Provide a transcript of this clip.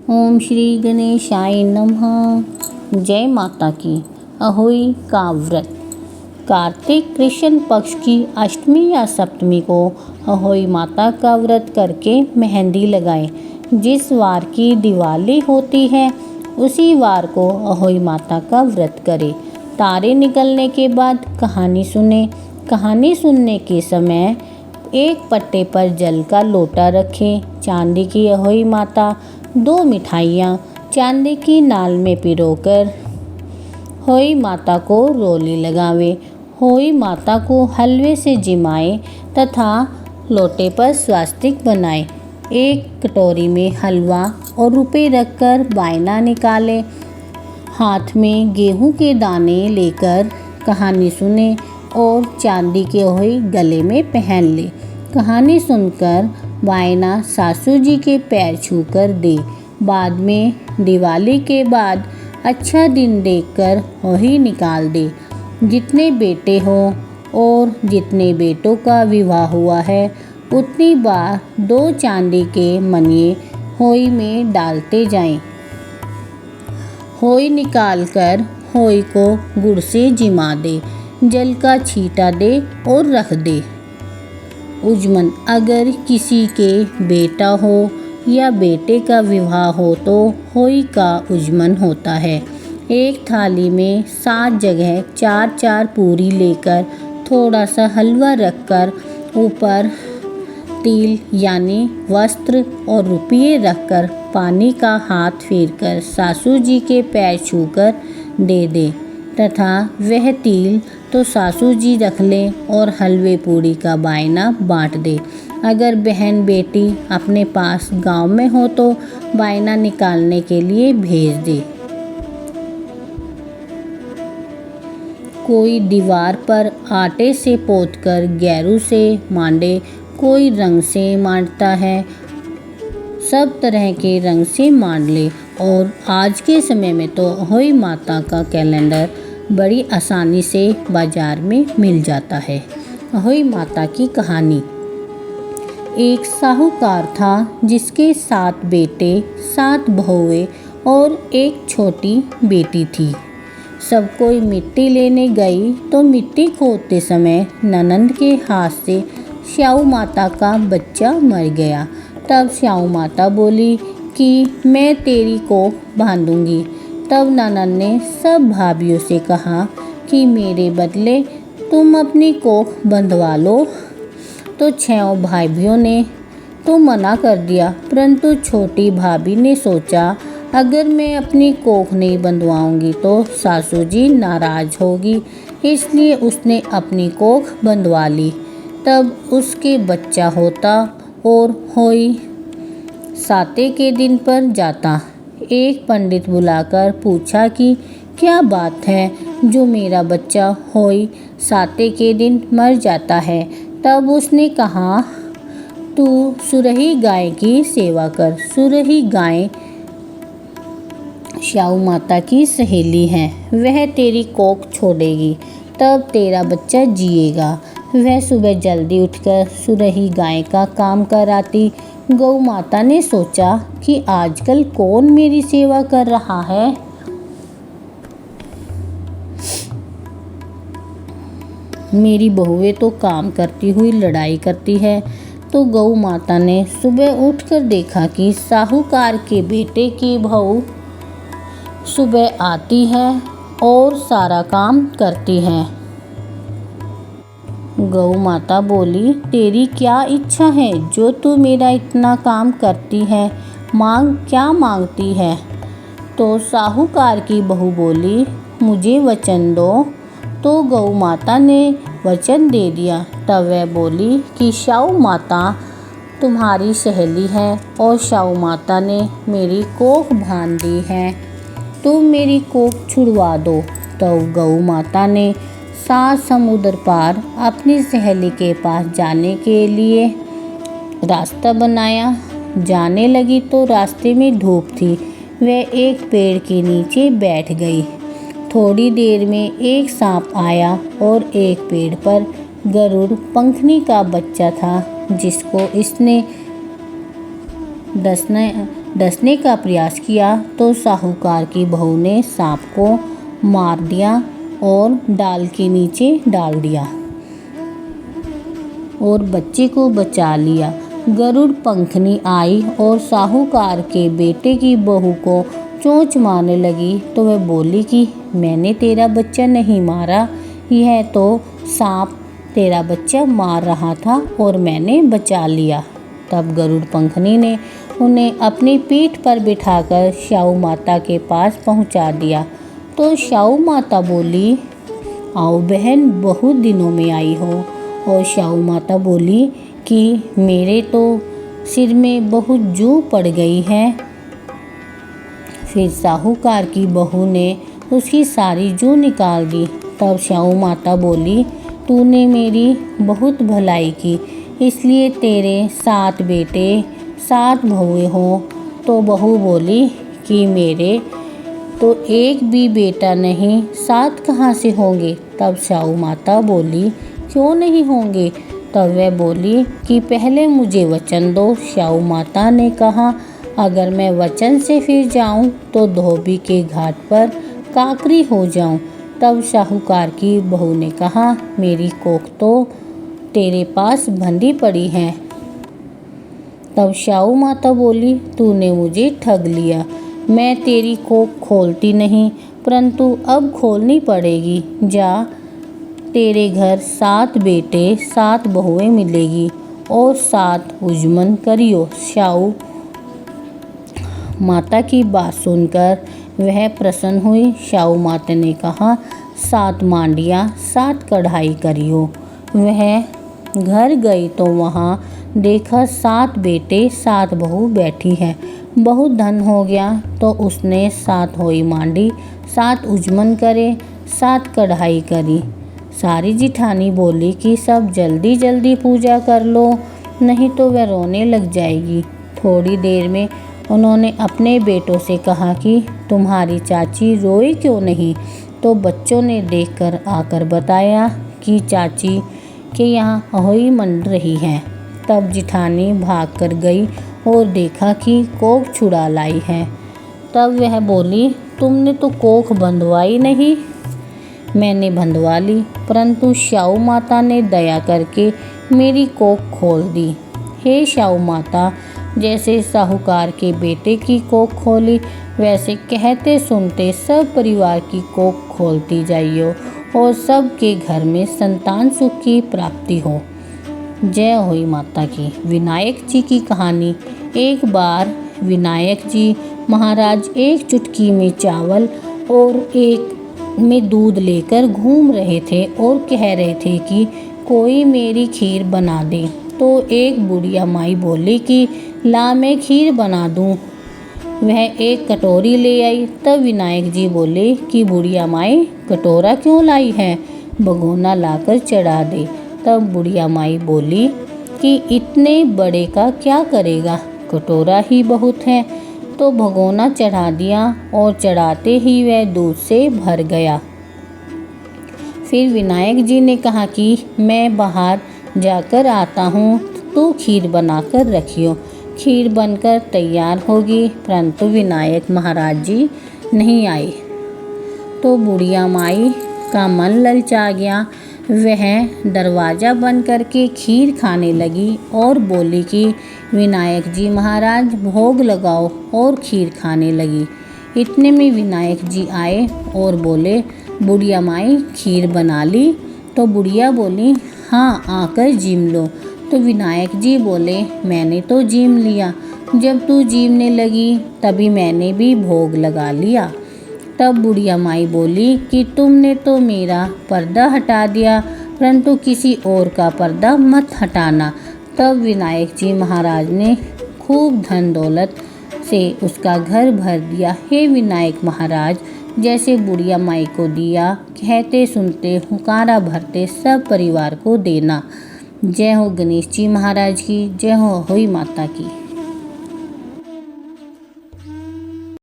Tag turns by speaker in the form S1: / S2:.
S1: ओम श्री गणेशाय नमः। जय माता की। अहोई का व्रत। कार्तिक कृष्ण पक्ष की अष्टमी या सप्तमी को अहोई माता का व्रत करके मेहंदी लगाएं। जिस वार की दिवाली होती है उसी वार को अहोई माता का व्रत करें। तारे निकलने के बाद कहानी सुने। कहानी सुनने के समय एक पट्टे पर जल का लोटा रखें। चांदी की अहोई माता 2 मिठाइयाँ चांदी की नाल में पिरोकर होई माता को रोली लगावे। होई माता को हलवे से जिमाएं तथा लोटे पर स्वास्तिक बनाएं। एक कटोरी में हलवा और रुपए रखकर बायना निकालें। हाथ में गेहूं के दाने लेकर कहानी सुने और चांदी के अहोई गले में पहन ले। कहानी सुनकर बायना सासू जी के पैर छूकर दे। बाद में दिवाली के बाद अच्छा दिन देखकर अहोई निकाल दे। जितने बेटे हो और जितने बेटों का विवाह हुआ है उतनी बार 2 चांदी के मनिए होई में डालते जाएं। होई निकालकर होई को गुड़ से जिमा दे, जल का छींटा दे और रख दे। उजमन अगर किसी के बेटा हो या बेटे का विवाह हो तो होई का उजमन होता है। एक थाली में 7 जगह 4-4 पूरी लेकर थोड़ा सा हलवा रखकर ऊपर तिल यानी वस्त्र और रुपये रखकर पानी का हाथ फेरकर सासू जी के पैर छूकर दे दे तथा वह तिल तो सासू जी रख लें और हलवे पूरी का बायना बांट दे। अगर बहन बेटी अपने पास गांव में हो तो बायना निकालने के लिए भेज दे। कोई दीवार पर आटे से पोतकर गैरू से मांडे, कोई रंग से मांडता है। सब तरह के रंग से मांड ले। और आज के समय में तो अहोई माता का कैलेंडर बड़ी आसानी से बाजार में मिल जाता है। अहोई माता की कहानी। एक साहूकार था जिसके 7 बेटे 7 बहुएं और एक छोटी बेटी थी। सब कोई मिट्टी लेने गई तो मिट्टी खोदते समय ननंद के हाथ से श्याऊ माता का बच्चा मर गया। तब श्याऊ माता बोली कि मैं तेरी कोख बांधूंगी। तब ननंद ने सब भाभियों से कहा कि मेरे बदले तुम अपनी कोख बंधवा लो। तो 6 भाइयों ने तो मना कर दिया, परंतु छोटी भाभी ने सोचा अगर मैं अपनी कोख नहीं बंधवाऊंगी तो सासू जी नाराज होगी, इसलिए उसने अपनी कोख बंधवा ली। तब उसके बच्चा होता और होई साते के दिन पर जाता। एक पंडित बुलाकर पूछा कि क्या बात है जो मेरा बच्चा होई साते के दिन मर जाता है। तब उसने कहा तू सुरही गाय की सेवा कर। सुरही गाय श्याऊ माता की सहेली है, वह तेरी कोख छोड़ेगी तब तेरा बच्चा जिएगा। वह सुबह जल्दी उठकर सुरही गाय का काम कराती। गौ माता ने सोचा कि आजकल कौन मेरी सेवा कर रहा है। मेरी बहुएं तो काम करती हुई लड़ाई करती है। तो गौ माता ने सुबह उठकर देखा कि साहूकार के बेटे की बहू सुबह आती है और सारा काम करती है। गौ माता बोली तेरी क्या इच्छा है जो तू मेरा इतना काम करती है, मांग क्या मांगती है। तो साहूकार की बहू बोली मुझे वचन दो। तो गौ माता ने वचन दे दिया। तब वह बोली कि श्याऊ माता तुम्हारी सहेली है और श्याऊ माता ने मेरी कोख बांध दी है, तुम मेरी कोख छुड़वा दो। तो गौ माता ने 7 समुद्र पार अपनी सहेली के पास जाने के लिए रास्ता बनाया। जाने लगी तो रास्ते में धूप थी। वह एक पेड़ के नीचे बैठ गई। थोड़ी देर में एक सांप आया और एक पेड़ पर गरुड़ पंखनी का बच्चा था जिसको इसने डसने का प्रयास किया तो साहूकार की बहू ने सांप को मार दिया और डाल के नीचे डाल दिया और बच्चे को बचा लिया। गरुड़ पंखनी आई और साहूकार के बेटे की बहू को चोंच मारने लगी तो वह बोली कि मैंने तेरा बच्चा नहीं मारा, यह तो सांप तेरा बच्चा मार रहा था और मैंने बचा लिया। तब गरुड़ पंखनी ने उन्हें अपनी पीठ पर बिठाकर श्याऊ माता के पास पहुंचा दिया। तो श्याऊ माता बोली, आओ बहन, बहुत दिनों में आई हो। और श्याऊ माता बोली कि मेरे तो सिर में बहुत जू पड़ गई है। फिर साहूकार की बहू ने उसकी सारी जू निकाल दी। तब श्याऊ माता बोली, तूने मेरी बहुत भलाई की, इसलिए तेरे 7 बेटे 7 बहुएं हों। तो बहू बोली कि मेरे तो एक भी बेटा नहीं, 7 कहाँ से होंगे। तब श्याऊ माता बोली, क्यों नहीं होंगे। तब वह बोली कि पहले मुझे वचन दो। श्याऊ माता ने कहा, अगर मैं वचन से फिर जाऊं तो धोबी के घाट पर काकरी हो जाऊं। तब साहूकार की बहू ने कहा, मेरी कोख तो तेरे पास बंधी पड़ी है। तब श्याऊ माता बोली, तूने मुझे ठग लिया, मैं तेरी कोख खोलती नहीं, परंतु अब खोलनी पड़ेगी। जा, तेरे घर 7 बेटे 7 बहुएं मिलेगी और 7 उजमन करियो। श्याऊ माता की बात सुनकर वह प्रसन्न हुई। श्याऊ माता ने कहा, 7 मांडियाँ 7 कढ़ाई करियो। वह घर गई तो वहाँ देखा 7 बेटे 7 बहू बैठी है। बहुत धन हो गया तो उसने 7 होई मांडी, 7 उजमन करे, 7 कढ़ाई करी। सारी जिठानी बोली कि सब जल्दी जल्दी पूजा कर लो, नहीं तो वह रोने लग जाएगी। थोड़ी देर में उन्होंने अपने बेटों से कहा कि तुम्हारी चाची रोई क्यों नहीं। तो बच्चों ने देखकर आकर बताया कि चाची के यहाँ अहोई मंड रही है। तब जिठानी भाग कर गई और देखा कि कोख छुड़ा लाई है। तब वह बोली, तुमने तो कोख बंधवाई नहीं। मैंने बंधवा ली, परंतु श्याऊ माता ने दया करके मेरी कोख खोल दी। हे श्याऊ माता, जैसे साहूकार के बेटे की कोख खोली, वैसे कहते सुनते सब परिवार की कोख खोलती जाइयो और सबके घर में संतान सुख की प्राप्ति हो। जय होई माता की। विनायक जी की कहानी। एक बार विनायक जी महाराज एक चुटकी में चावल और एक में दूध लेकर घूम रहे थे और कह रहे थे कि कोई मेरी खीर बना दे। तो एक बुढ़िया माई बोली कि ला मैं खीर बना दूं। वह एक कटोरी ले आई। तब विनायक जी बोले कि बुढ़िया माई, कटोरा क्यों लाई है, भगोना लाकर चढ़ा दे। तब बुढ़िया माई बोली कि इतने बड़े का क्या करेगा, कटोरा ही बहुत है। तो भगोना चढ़ा दिया और चढ़ाते ही वह दूध से भर गया। फिर विनायक जी ने कहा कि मैं बाहर जाकर आता हूँ, तू खीर बनाकर रखियो। खीर बनकर तैयार होगी, परंतु विनायक महाराज जी नहीं आए। तो बुढ़िया माई का मन ललचा गया। वह दरवाज़ा बंद करके खीर खाने लगी और बोली कि विनायक जी महाराज भोग लगाओ, और खीर खाने लगी। इतने में विनायक जी आए और बोले, बुढ़िया माई खीर बना ली। तो बुढ़िया बोली, हाँ आकर जीम लो। तो विनायक जी बोले, मैंने तो जीम लिया, जब तू जीमने लगी तभी मैंने भी भोग लगा लिया। तब बुढ़िया माई बोली कि तुमने तो मेरा पर्दा हटा दिया, परंतु किसी और का पर्दा मत हटाना। तब विनायक जी महाराज ने खूब धन दौलत से उसका घर भर दिया। हे विनायक महाराज, जैसे बुढ़िया माई को दिया, कहते सुनते हुकारा भरते सब परिवार को देना। जय हो गणेश जी महाराज की, जय हो होई माता की।